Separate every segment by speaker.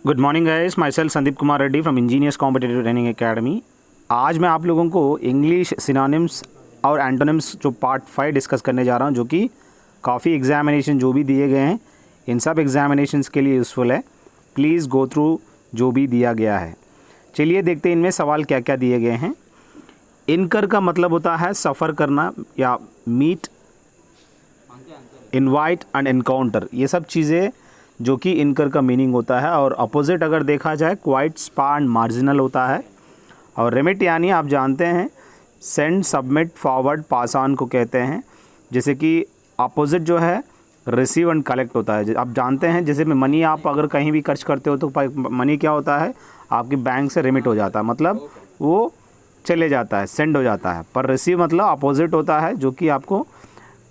Speaker 1: Good morning guys, my self Sandeep Kumar Reddy from engineers competitive training academy. आज मैं आप लोगों को इंग्लिश सिनोनिम्स और एंटोनिम्स जो पार्ट 5 डिस्कस करने जा रहा हूं, जो कि काफ़ी एग्जामिनेशन जो भी दिए गए हैं इन सब एग्जामिनेशंस के लिए यूज़फुल है। प्लीज़ गो थ्रू जो भी दिया गया है। चलिए देखते हैं इनमें सवाल क्या क्या दिए गए हैं। इनकर का मतलब होता है सफ़र करना या मीट, इनवाइट एंड एनकाउंटर, ये सब चीज़ें जो कि इनकर का मीनिंग होता है। और अपोजिट अगर देखा जाए क्वाइट, स्पा एंड मार्जिनल होता है। और रेमिट यानी आप जानते हैं send, submit, forward, pass on को कहते हैं। जैसे कि अपोजिट जो है रिसीव एंड कलेक्ट होता है। आप जानते हैं जैसे में मनी आप अगर कहीं भी खर्च करते हो तो मनी क्या होता है, आपकी बैंक से रेमिट हो जाता है, मतलब वो चले जाता है, सेंड हो जाता है। पर रिसीव मतलब अपोजिट होता है, जो कि आपको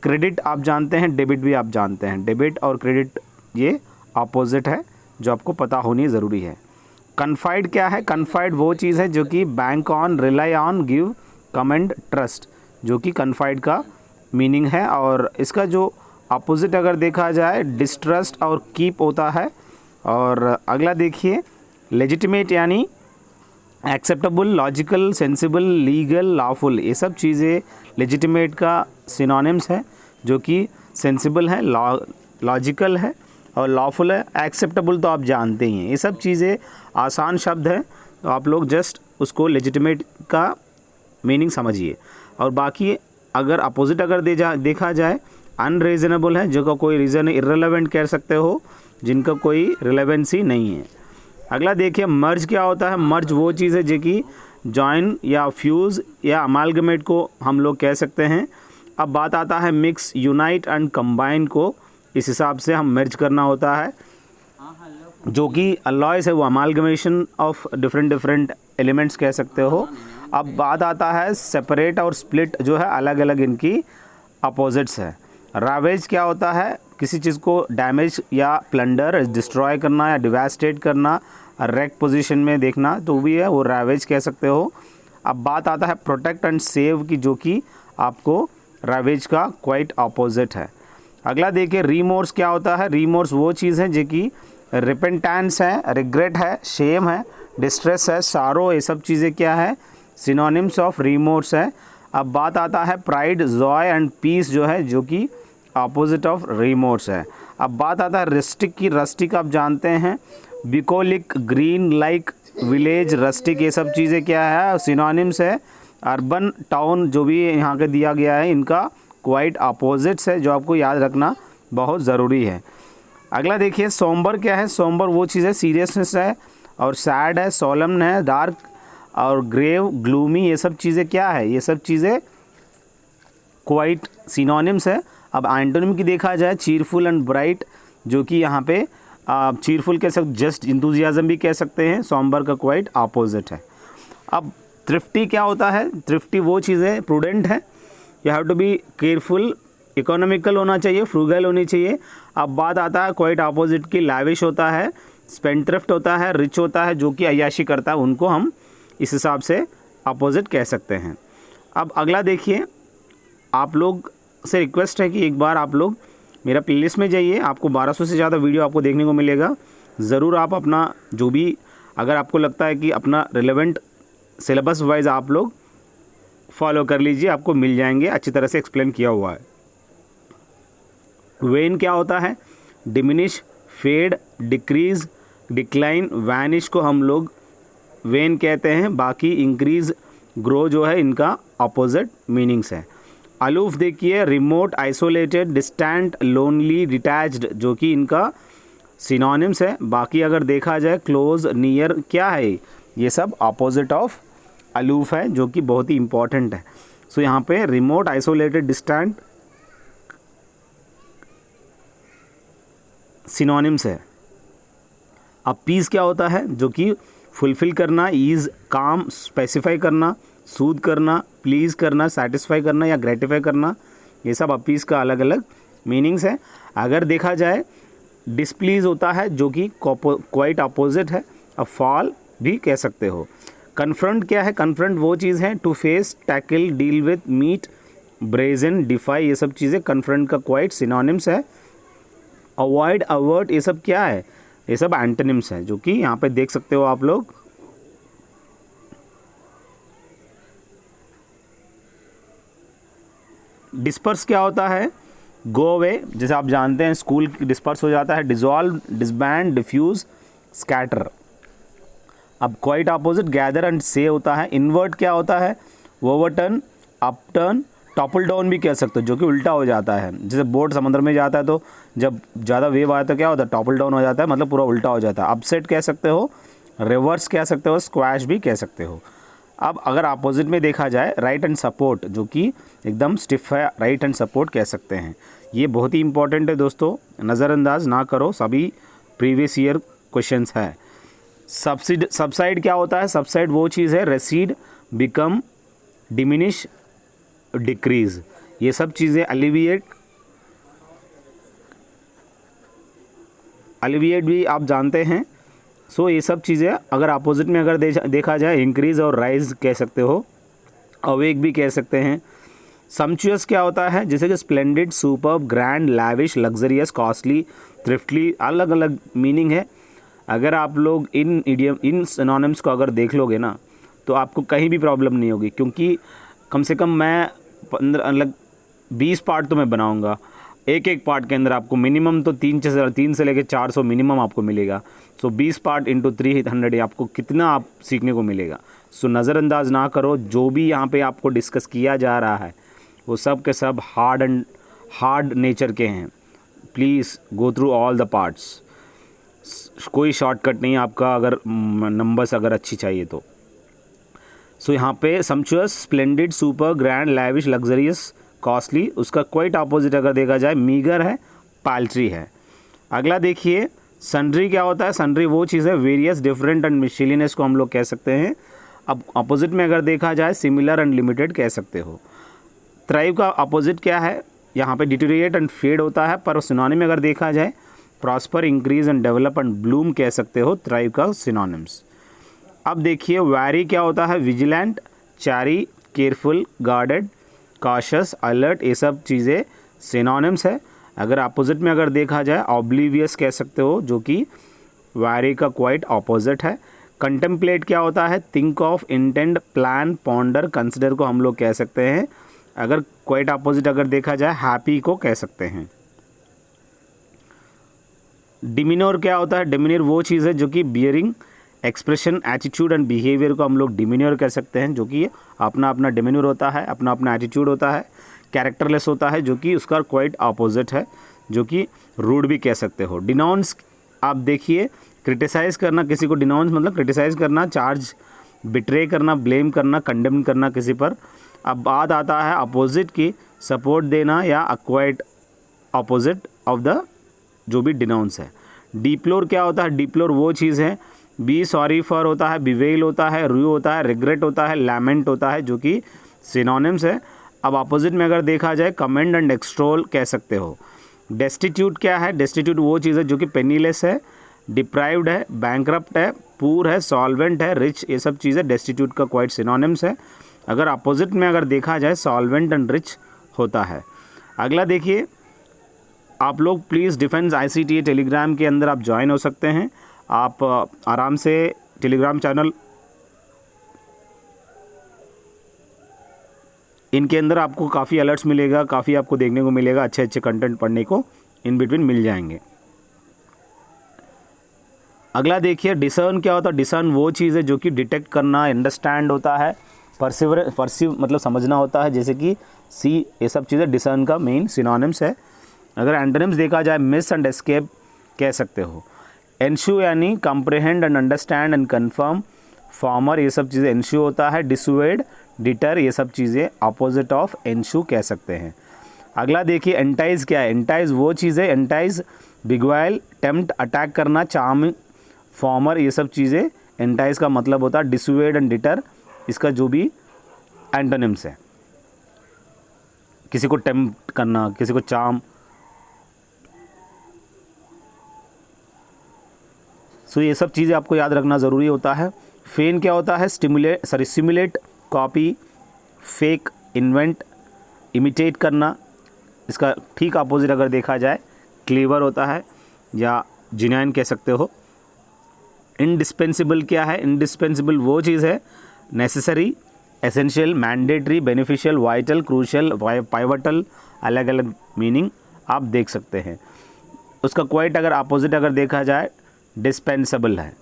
Speaker 1: क्रेडिट आप जानते हैं, डेबिट भी आप जानते हैं। डेबिट और क्रेडिट ये अपोजिट है, जो आपको पता होनी ज़रूरी है। कन्फाइड क्या है? कन्फाइड वो चीज़ है जो कि bank on, rely on, give, commend, trust, जो कि कन्फाइड का मीनिंग है। और इसका जो अपोजिट अगर देखा जाए डिस्ट्रस्ट और कीप होता है। और अगला देखिए लेजिटिमेट यानी acceptable, logical, sensible, legal, lawful, ये सब चीज़ें लेजिटिमेट का सिनोनिम्स है, जो कि सेंसिबल है, लॉजिकल है और लॉफुल है। एक्सेप्टेबल तो आप जानते ही हैं। ये सब चीज़ें आसान शब्द हैं, तो आप लोग जस्ट उसको लेजिटिमेट का मीनिंग समझिए। और बाकी अगर अपोजिट अगर देखा जाए अनरीज़नेबल है, जो का कोई रीज़न, इर्रेलेवेंट कह सकते हो, जिनका कोई रिलेवेंसी नहीं है। अगला देखिए मर्ज क्या होता है? मर्ज वो चीज़ है जो कि जॉइन या फ्यूज़ या अमालगमेट को हम लोग कह सकते हैं। अब बात आता है मिक्स, यूनाइट एंड कंबाइन को, इस हिसाब से हम मर्ज करना होता है। जो कि अलॉयस है वो अमालगमेशन ऑफ डिफरेंट एलिमेंट्स कह सकते हो। अब बात आता है सेपरेट और स्प्लिट, जो है अलग अलग इनकी अपोजिट्स है। रावेज क्या होता है? किसी चीज़ को डैमेज या प्लंडर, डिस्ट्रॉय करना या डिवास्टेट करना, रेक पोजीशन में देखना, तो भी है वो रावेज कह सकते हो। अब बात आता है प्रोटेक्ट एंड सेव की, जो कि आपको रावेज का क्वाइट अपोजिट है। अगला देखिए रीमोर्स क्या होता है? रीमोर्स वो चीज़ है जो कि रिपेंटेंस है, रिग्रेट है, शेम है, डिस्ट्रेस है, सारो, ये सब चीज़ें क्या है? सिनोनिम्स ऑफ रीमोर्स है। अब बात आता है प्राइड, जॉय एंड पीस, जो है जो कि अपोजिट ऑफ रिमोर्स है। अब बात आता है रस्टिक की। रस्टिक आप जानते हैं बिकोलिक, ग्रीन, लाइक, विलेज, रस्टिक, ये सब चीज़ें क्या है? सिनोनिम्स है। अर्बन, टाउन, जो भी यहाँ के दिया गया है इनका क्वाइट अपोजिट्स है, जो आपको याद रखना बहुत ज़रूरी है। अगला देखिए सोम्बर क्या है? सोम्बर वो चीज़ है सीरियसनेस है, और सैड है, सोलमन है, डार्क और ग्रेव, ग्लूमी, ये सब चीज़ें क्या है? ये सब चीज़ें क्वाइट सिनोनिम्स है। अब एंटोनिम की देखा जाए चीरफुल एंड ब्राइट, जो कि यहाँ पे चीरफुल कह सकते, जस्ट इंथुजियाज्म भी कह सकते हैं, सोम्बर का क्वाइट अपोजिट है। अब थ्रिफ्टी क्या होता है? थ्रिफ्टी वो चीज़ है प्रूडेंट है, you have to be careful, economical होना चाहिए, फ्रूगल होनी चाहिए। अब बात आता है क्वाइट अपोजिट की, लाविश होता है, स्पेंडथ्रिफ्ट होता है, रिच होता है, जो कि अय्याशी करता है, उनको हम इस हिसाब से अपोजिट कह सकते हैं। अब अगला देखिए, आप लोग से रिक्वेस्ट है कि एक बार आप लोग मेरा प्लेलिस्ट में जाइए, आपको 1200 से ज़्यादा वीडियो आपको देखने को मिलेगा। ज़रूर आप अपना जो भी, अगर आपको लगता है कि अपना रिलेवेंट सिलेबस वाइज आप लोग फॉलो कर लीजिए, आपको मिल जाएंगे, अच्छी तरह से एक्सप्लेन किया हुआ है। वेन क्या होता है? Diminish, fade, decrease, decline, vanish को हम लोग वेन कहते हैं। बाकी इंक्रीज, ग्रो जो है इनका अपोजिट मीनिंग्स है। अलूफ देखिए remote, isolated, distant, lonely, detached, जो कि इनका सिनोनिम्स है। बाकी अगर देखा जाए क्लोज, नियर, क्या है? ये सब अपोजिट ऑफ अलूफ है, जो कि बहुत ही इंपॉर्टेंट है। सो यहाँ पे रिमोट, आइसोलेटेड, डिस्टेंट सिनोनिम्स है। अब पीस क्या होता है? जो कि फुलफिल करना, ईज, काम, स्पेसिफाई करना, सूद करना, प्लीज़ करना, सेटिस्फाई करना या ग्रेटिफाई करना, ये सब अब पीस का अलग अलग मीनिंग्स है। अगर देखा जाए डिसप्लीज़ होता है, जो कि क्वाइट अपोजिट है, अब फॉल भी कह सकते हो। कन्फ्रंट क्या है? कन्फ्रंट वो चीज़ है to face, tackle, deal with, meet, brazen, defy, ये सब चीज़ें कन्फ्रंट का क्वाइट सिनोनिम्स है। अवॉइड, अवर्ट, ये सब क्या है? ये सब एंटोनिम्स हैं जो कि यहाँ पे देख सकते हो आप लोग। डिस्पर्स क्या होता है? गो अवे, जैसे आप जानते हैं स्कूल डिस्पर्स हो जाता है। Dissolve, disband, diffuse, scatter. अब क्वाइट अपोजिट गैदर एंड से होता है। इन्वर्ट क्या होता है? ओवरटर्न, अपटर्न, टॉपल डाउन भी कह सकते हो, जो कि उल्टा हो जाता है। जैसे बोट समुद्र में जाता है तो जब ज़्यादा वेव आया तो क्या होता है? टॉपल डाउन हो जाता है, मतलब पूरा उल्टा हो जाता है। अपसेट कह सकते हो, रिवर्स कह सकते हो, स्क्वैश भी कह सकते हो। अब अगर अपोजिट में देखा जाए, राइट एंड सपोर्ट, जो कि एकदम स्टिफ है, राइट एंड सपोर्ट कह सकते हैं। ये बहुत ही इंपॉर्टेंट है दोस्तों, नज़रअंदाज ना करो, सभी प्रीवियस ईयर क्वेश्चंस है। सबसाइड क्या होता है? सबसाइड वो चीज़ है, रेसीड, बिकम, डिमिनिश, डिक्रीज, ये सब चीज़ें। अलिविएट भी आप जानते हैं। सो ये सब चीज़ें अगर अपोजिट में अगर देखा जाए, इंक्रीज और राइज कह सकते हो, अवेक भी कह सकते हैं। सम्चुअस क्या होता है? जैसे कि splendid, superb, grand, lavish, luxurious, costly, thriftly, अलग अलग मीनिंग है। अगर आप लोग इन सिनोनिम्स को अगर देख लोगे ना, तो आपको कहीं भी प्रॉब्लम नहीं होगी, क्योंकि कम से कम मैं 20 पार्ट तो मैं बनाऊंगा। एक एक पार्ट के अंदर आपको मिनिमम तो 3 से लेकर 400 मिनिमम आपको मिलेगा। सो 20 पार्ट इंटू 300 आपको कितना आप सीखने को मिलेगा। सो नज़रअंदाज ना करो, जो भी यहाँ पे आपको डिस्कस किया जा रहा है वो सब के सब हार्ड नेचर के हैं। Please go through all the parts, कोई शॉर्टकट नहीं आपका, अगर नंबर्स अगर अच्छी चाहिए तो। सो यहाँ पे sumptuous, splendid, super, grand, lavish, luxurious, costly, उसका क्वाइट अपोजिट अगर देखा जाए, मीगर है, पाल्ट्री है। अगला देखिए, सन्ड्री क्या होता है? सन्ड्री वो चीज़ है, वेरियस, डिफरेंट एंड मिसलेनियस को हम लोग कह सकते हैं। अब अपोजिट में अगर देखा जाए, सिमिलर एंड लिमिटेड कह सकते हो। थ्राइव का अपोजिट क्या है? यहाँ पे डिटेरिएट एंड फेड होता है, पर सिनोनिम में अगर देखा जाए, prosper, increase and develop and Bloom कह सकते हो थ्राइव का सिनोनिम्स। अब देखिए, वैरी क्या होता है? विजिलेंट, चारी, केयरफुल, गार्डेड, कॉशस, अलर्ट, ये सब चीज़ें सिनोनिम्स है। अगर अपोजिट में अगर देखा जाए, ऑब्लिवियस कह सकते हो, जो कि वैरी का क्वाइट ऑपोजिट है। कंटेम्पलेट क्या होता है? Think of, intend, plan, ponder, consider को हम लोग कह सकते हैं। अगर क्वाइट ऑपोजिट अगर देखा जाए, हैप्पी को कह सकते हैं। डिमिनोर क्या होता है? डिमिनोर वो चीज़ है जो कि bearing, expression, attitude and behaviour को हम लोग डिमिनोर कह सकते हैं, जो कि अपना अपना डिमिनोर होता है, अपना अपना एटीट्यूड होता है। कैरेक्टरलेस होता है, जो कि उसका क्वाइट अपोजिट है, जो कि रूड भी कह सकते हो। डिनाउंस आप देखिए, क्रिटिसाइज़ करना, किसी को डिनाउंस मतलब क्रिटिसाइज़ करना, चार्ज, बिट्रे करना, ब्लेम करना, कंडेम करना किसी पर। अब बात आता है अपोजिट की, सपोर्ट देना या क्वाइट अपोजिट ऑफ द जो भी डिनाउंस है। डिप्लोर क्या होता है? डिप्लोर वो चीज़ है, बी सॉरी फॉर होता है, बिवेल होता है, रू होता है, रिग्रेट होता है, लैमेंट होता है, जो कि सिनोनिम्स है। अब अपोजिट में अगर देखा जाए, कमेंड एंड एक्सट्रोल कह सकते हो। डेस्टिट्यूट क्या है? डेस्टिट्यूट वो चीज़ है जो कि पेनीलेस है, डिप्राइव्ड है, बैंकरप्ट है, पूर है, सॉल्वेंट है, रिच, ये सब चीज़ें डेस्टिट्यूट का क्वाइट सिनोनिम्स है। अगर अपोजिट में अगर देखा जाए, सॉल्वेंट एंड रिच होता है। अगला देखिए, आप लोग प्लीज़ डिफेंस ICTA टेलीग्राम के अंदर आप ज्वाइन हो सकते हैं। आप आराम से टेलीग्राम चैनल, इनके अंदर आपको काफ़ी अलर्ट्स मिलेगा, काफ़ी आपको देखने को मिलेगा, अच्छे अच्छे कंटेंट पढ़ने को इन बिटवीन मिल जाएंगे। अगला देखिए, डिसर्न क्या होता है? डिसर्न वो चीज़ है जो कि डिटेक्ट करना, अंडरस्टैंड होता है, परसीव मतलब समझना होता है, जैसे कि सी, ये सब चीज़ें डिसर्न का मेन सिनोनिम्स है। अगर एंटोनिम्स देखा जाए, मिस एंड एस्केप कह सकते हो। एंश्यू यानी comprehend and understand and confirm, farmer, ये सब चीज़ें एंश्यू होता है। डिसुएड, डिटर, ये सब चीज़ें अपोजिट ऑफ एंश्यू कह सकते हैं। अगला देखिए, एंटाइज क्या है? एंटाइज वो चीज़ है, एंटाइज, बिग्वाइल, टेम्प्ट, अटैक करना, चार्म, फॉर्मर, ये सब चीज़ें एंटाइज का मतलब होता है। डिसुएड एंड डिटर इसका जो भी एंटोनिम्स है, किसी को टेम्प्ट करना, किसी को चार्म। सो ये सब चीज़ें आपको याद रखना ज़रूरी होता है। फेन क्या होता है? Simulate, copy, fake, invent, imitate करना। इसका ठीक अपोजिट अगर देखा जाए, क्लेवर होता है या जेन्युइन कह सकते हो। इंडिस्पेंसिबल क्या है? इंडिस्पेंसिबल वो चीज़ है, necessary, essential, mandatory, beneficial, vital, crucial, pivotal, अलग अलग मीनिंग आप देख सकते हैं। उसका क्वाइट अगर अपोजिट अगर देखा जाए, डिस्पेंसेबल है।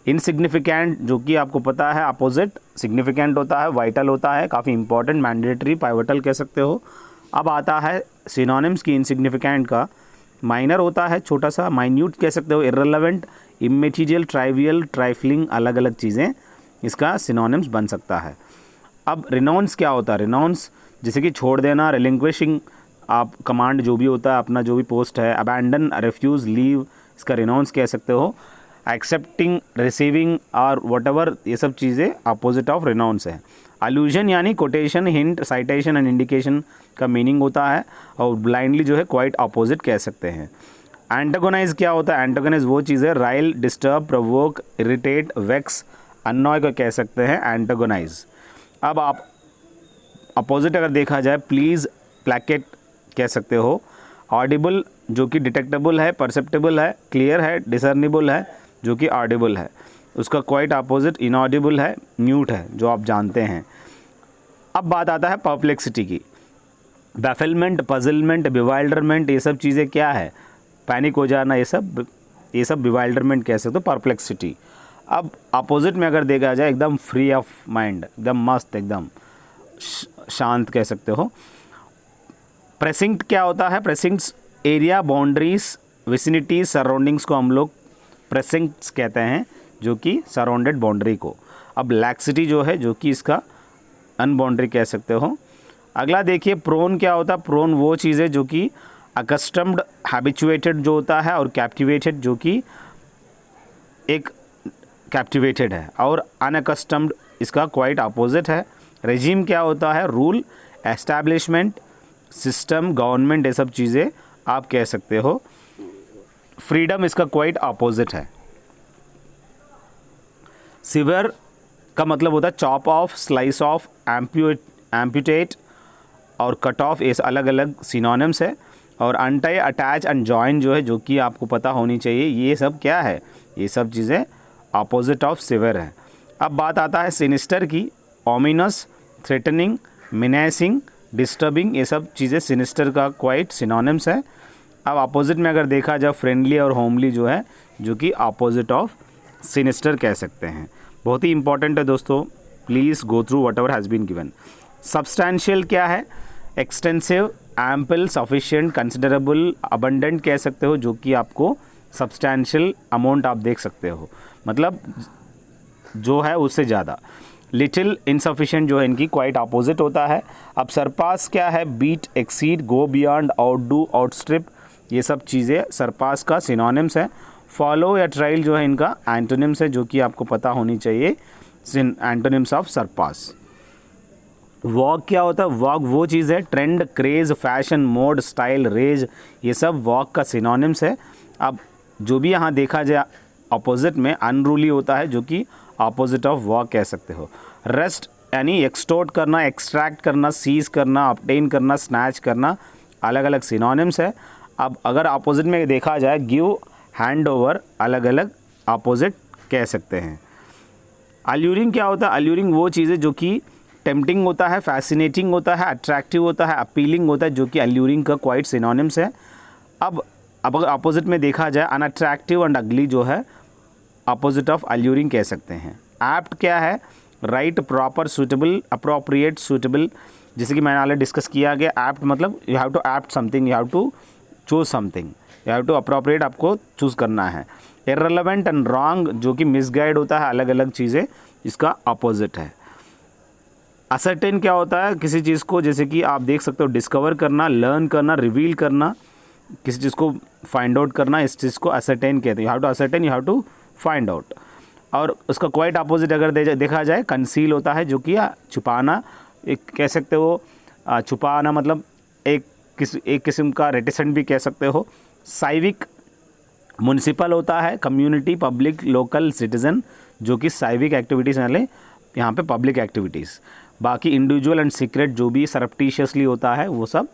Speaker 1: इनसिग्निफिकेंट, जो कि आपको पता है अपोजिट सिग्निफिकेंट होता है, वाइटल होता है, काफ़ी इंपॉर्टेंट, मैंडेटरी, पाइवटल कह सकते हो। अब आता है सिनोनिम्स की इनसिग्निफिकेंट का। माइनर होता है, छोटा सा, माइन्यूट कह सकते हो, इर्रेलेवेंट, इमेटीरियल, ट्राइवियल, ट्राइफलिंग, अलग अलग चीज़ें इसका सिनोनिम्स बन सकता है। अब रिनाउंस क्या होता है? रिनाउंस जैसे कि छोड़ देना, रिलिंक्विशिंग, आप कमांड जो भी होता है, अपना जो भी पोस्ट है, अबैंडन, रिफ्यूज़, लीव, इसका रिनाउंस कह सकते हो। एक्सेप्टिंग, रिसीविंग और व्हाटएवर, ये सब चीज़ें अपोजिट ऑफ रिनाउंस है। अलूजन यानी quotation, hint, citation and indication का मीनिंग होता है, और ब्लाइंडली जो है क्वाइट अपोजिट कह सकते हैं। एंटागोनाइज क्या होता है? एंटागोनाइज वो चीज़ है, rile, disturb, provoke, irritate, vex, annoy को कह सकते हैं एंटागोनाइज। अब आप अपोजिट अगर देखा जाए, प्लीज़, प्लैकेट कह सकते हो। ऑडिबल जो कि डिटेक्टेबल है, परसेप्टेबल है, क्लियर है, डिसर्निबल है, जो कि ऑडिबल है। उसका क्वाइट अपोजिट इनऑडिबल है, म्यूट है, जो आप जानते हैं। अब बात आता है परप्लेक्सिटी की। बैफलमेंट, पजलमेंट, बिवाइल्डरमेंट, ये सब चीज़ें क्या है? पैनिक हो जाना, ये सब बिवाइल्डरमेंट कह सकते हो, परप्लेक्सिटी। अब अपोजिट में अगर देखा जाए, एकदम फ्री ऑफ माइंड, एकदम मस्त, एकदम शांत कह सकते हो। प्रेसिंक्ट क्या होता है? प्रेसिंक्ट्स एरिया, बाउंड्रीज, विसिनिटीज, सराउंडिंग्स को हम लोग प्रेसिंक्ट्स कहते हैं, जो कि सराउंडेड बाउंड्री को। अब लैक्सिटी जो है, जो कि इसका अनबाउंड्री कह सकते हो। अगला देखिए, प्रोन क्या होता है? प्रोन वो चीज़ है जो कि अकस्टम्ड, हैबिचुएटेड जो होता है, और कैप्टिवेटेड जो कि एक कैप्टिवेटेड है, और अनअकस्टम्ड इसका क्वाइट अपोजिट है। रेजिम क्या होता है? रूल, एस्टैब्लिशमेंट, सिस्टम, गवर्नमेंट, ये सब चीज़ें आप कह सकते हो। फ्रीडम इसका क्वाइट अपोजिट है। सिवर का मतलब होता है chop of, slice of, amputate और कट ऑफ, ये अलग अलग सिनोनिम्स है। और अनटाई, अटैच एंड जॉइन जो है, जो कि आपको पता होनी चाहिए, ये सब क्या है? ये सब चीज़ें अपोजिट ऑफ सिवर है। अब बात आता है सिनिस्टर की। ओमिनस, थ्रेटनिंग, मिनेसिंग, डिस्टर्बिंग, ये सब चीज़ें सिनिस्टर का क्वाइट सिनोनिम्स है। अब अपोजिट में अगर देखा जाए, फ्रेंडली और होमली जो है, जो कि अपोजिट ऑफ सिनिस्टर कह सकते हैं। बहुत ही इंपॉर्टेंट है दोस्तों, please go through whatever has been given. Substantial क्या है? Extensive, ample, sufficient, considerable, abundant कह सकते हो, जो कि आपको सब्सटैंशियल अमाउंट आप देख सकते हो, मतलब जो है उससे ज़्यादा। लिटिल, इनसफिशिएंट जो है, इनकी क्वाइट अपोजिट होता है। अब सरपास क्या है? Beat, exceed, go beyond, outdo, आउटस्ट्रिप, ये सब चीज़ें सरपास का सिनोनिम्स है। फॉलो या ट्रायल जो है, इनका एंटोनिम्स है, जो कि आपको पता होनी चाहिए, एंटोनिम्स ऑफ सरपास। वॉग क्या होता है? वॉग वो चीज़ है, trend, craze, fashion, mode, style, rage, ये सब वॉग का सिनोनिम्स है। अब जो भी यहाँ देखा जाए अपोजिट में, अनरूली होता है, जो कि अपोजिट ऑफ वॉग कह सकते हो। रेस्ट यानी एक्सटोर्ट करना, एक्सट्रैक्ट करना, सीज करना, ऑब्टेन करना, स्नैच करना, अलग अलग सिनोनिम्स है। अब अगर अपोजिट में देखा जाए, गिव, हैंड ओवर, अलग अलग अपोजिट कह सकते हैं। अल्यूरिंग क्या होता है? अल्यूरिंग वो चीज़ है जो कि टेम्पटिंग होता है, फैसिनेटिंग होता है, अट्रैक्टिव होता है, अपीलिंग होता है, जो कि अल्यूरिंग का क्वाइट सिनोनिम्स है। अब अगर अपोजिट में देखा जाए, अनअट्रैक्टिव एंड अगली जो है, अपोजिट ऑफ अल्यूरिंग कह सकते हैं। एप्ट क्या है? Right, proper, suitable, appropriate, suitable, जैसे कि मैंने ऑलरेडी डिस्कस किया गया। एप्ट मतलब you have to apt something, you have to choose something, you have to appropriate, आपको चूज़ करना है। इर्रेलेवेंट एंड रॉन्ग, जो कि मिसगाइड होता है, अलग अलग चीज़ें, इसका अपोजिट है। असर्टेन क्या होता है? किसी चीज़ को, जैसे कि आप देख सकते हो, डिस्कवर करना, लर्न करना, रिवील करना, किसी चीज़ को फाइंड आउट करना, इस चीज़ को असर्टेन कहते हैं। You have to ascertain, you have to find out. और उसका क्वाइट अपोजिट अगर देखा जाए, कंसील होता है, जो कि छुपाना, एक कह सकते हो। छुपाना मतलब एक किस्म का रेटिसेंट भी कह सकते हो। साइविक, म्युनिसिपल होता है, कम्युनिटी, पब्लिक, लोकल, सिटीज़न, जो कि साइविक एक्टिविटीज़ वाले यहाँ पे पब्लिक एक्टिविटीज़। बाकी इंडिविजुअल एंड सीक्रेट जो भी सरप्टिशियसली होता है, वो सब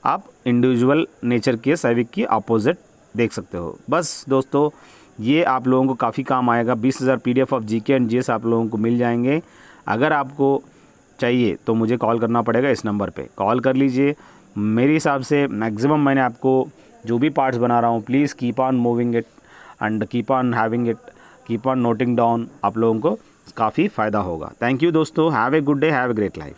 Speaker 1: आप इंडिविजुअल नेचर के साइविक की अपोजिट देख सकते हो। बस दोस्तों, ये आप लोगों को काफ़ी काम आएगा। 20,000 PDF of GK and GS आप लोगों को मिल जाएंगे। अगर आपको चाहिए तो मुझे कॉल करना पड़ेगा, इस नंबर पे कॉल कर लीजिए। मेरे हिसाब से मैक्सिमम मैंने आपको जो भी पार्ट्स बना रहा हूँ, please keep on moving it and keep on having it, keep on noting down. आप लोगों को काफ़ी फ़ायदा होगा। थैंक यू दोस्तों, have a good day, have a great life.